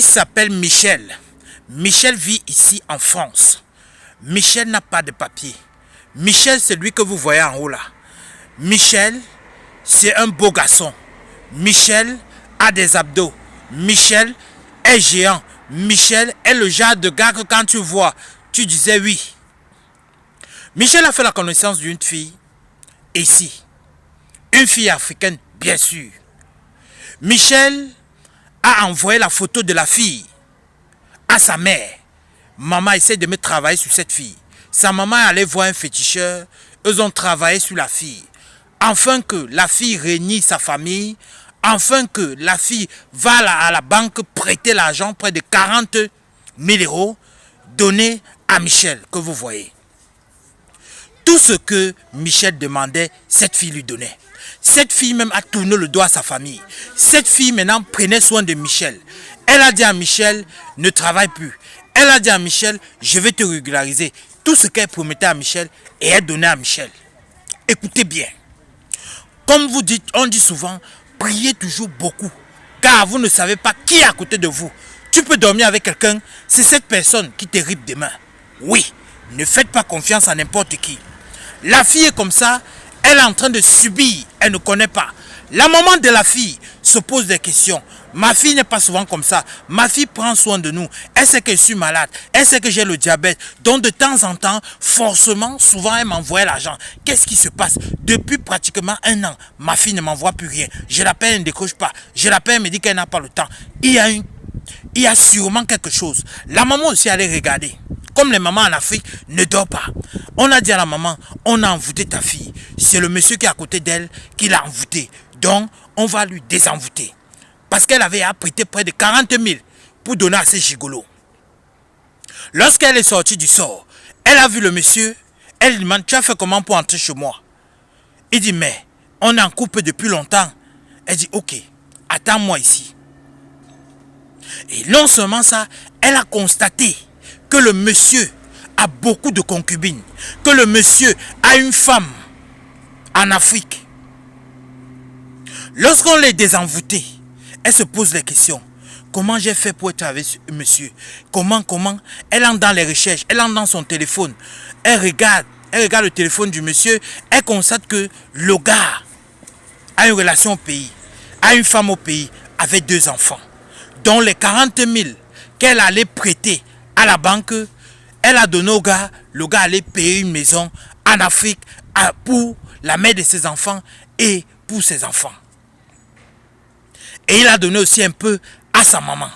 Il s'appelle Michel. Michel vit ici en France. Michel n'a pas de papier. Michel, c'est lui que vous voyez en haut là. Michel, c'est un beau garçon. Michel a des abdos. Michel est géant. Michel est le genre de gars que quand tu vois, tu disais oui. Michel a fait la connaissance d'une fille ici. Une fille africaine, bien sûr. Michel a envoyé la photo de la fille à sa mère. Maman essaie de me travailler sur cette fille. Sa maman est allée voir un féticheur. Eux ont travaillé sur la fille. Afin que la fille réunisse sa famille. Afin que la fille va à la banque prêter l'argent, près de 40 000 euros, donné à Michel, que vous voyez. Tout ce que Michel demandait, cette fille lui donnait. Cette fille même a tourné le dos à sa famille. Cette fille maintenant prenait soin de Michel. Elle a dit à Michel, ne travaille plus. Elle a dit à Michel, je vais te régulariser. Tout ce qu'elle promettait à Michel, et elle donnait à Michel. Écoutez bien. Comme vous dites, on dit souvent, priez toujours beaucoup. Car vous ne savez pas qui est à côté de vous. Tu peux dormir avec quelqu'un, c'est cette personne qui te ripe demain. Oui, ne faites pas confiance à n'importe qui. La fille est comme ça, elle est en train de subir, elle ne connaît pas. La maman de la fille se pose des questions. Ma fille n'est pas souvent comme ça. Ma fille prend soin de nous. Elle sait que je suis malade. Elle sait que j'ai le diabète. Donc de temps en temps, forcément, souvent elle m'envoie l'argent. Qu'est-ce qui se passe? Depuis pratiquement 1 an, ma fille ne m'envoie plus rien. Je l'appelle, elle ne décroche pas. Je l'appelle, elle me dit qu'elle n'a pas le temps. Il y a sûrement quelque chose. La maman aussi allait regarder. Comme les mamans en Afrique ne dorment pas. On a dit à la maman, on a envoûté ta fille. C'est le monsieur qui est à côté d'elle qui l'a envoûté. Donc, on va lui désenvoûter. Parce qu'elle avait apprêté près de 40 000 pour donner à ces gigolos. Lorsqu'elle est sortie du sort, elle a vu le monsieur. Elle lui demande, tu as fait comment pour entrer chez moi? Il dit, mais on est en couple depuis longtemps. Elle dit, ok, attends-moi ici. Et non seulement ça, elle a constaté que le monsieur a beaucoup de concubines, que le monsieur a une femme en Afrique. Lorsqu'on les désenvoûté, elle se pose les questions. Comment j'ai fait pour être avec ce monsieur? Comment? Elle entre dans les recherches, elle entre dans son téléphone. Elle regarde le téléphone du monsieur. Elle constate que le gars a une relation au pays, a une femme au pays, avec 2 enfants. Dont les 40 000 qu'elle allait prêter à la banque, elle a donné au gars. Le gars allait payer une maison en Afrique pour la mère de ses enfants et pour ses enfants. Et il a donné aussi un peu à sa maman.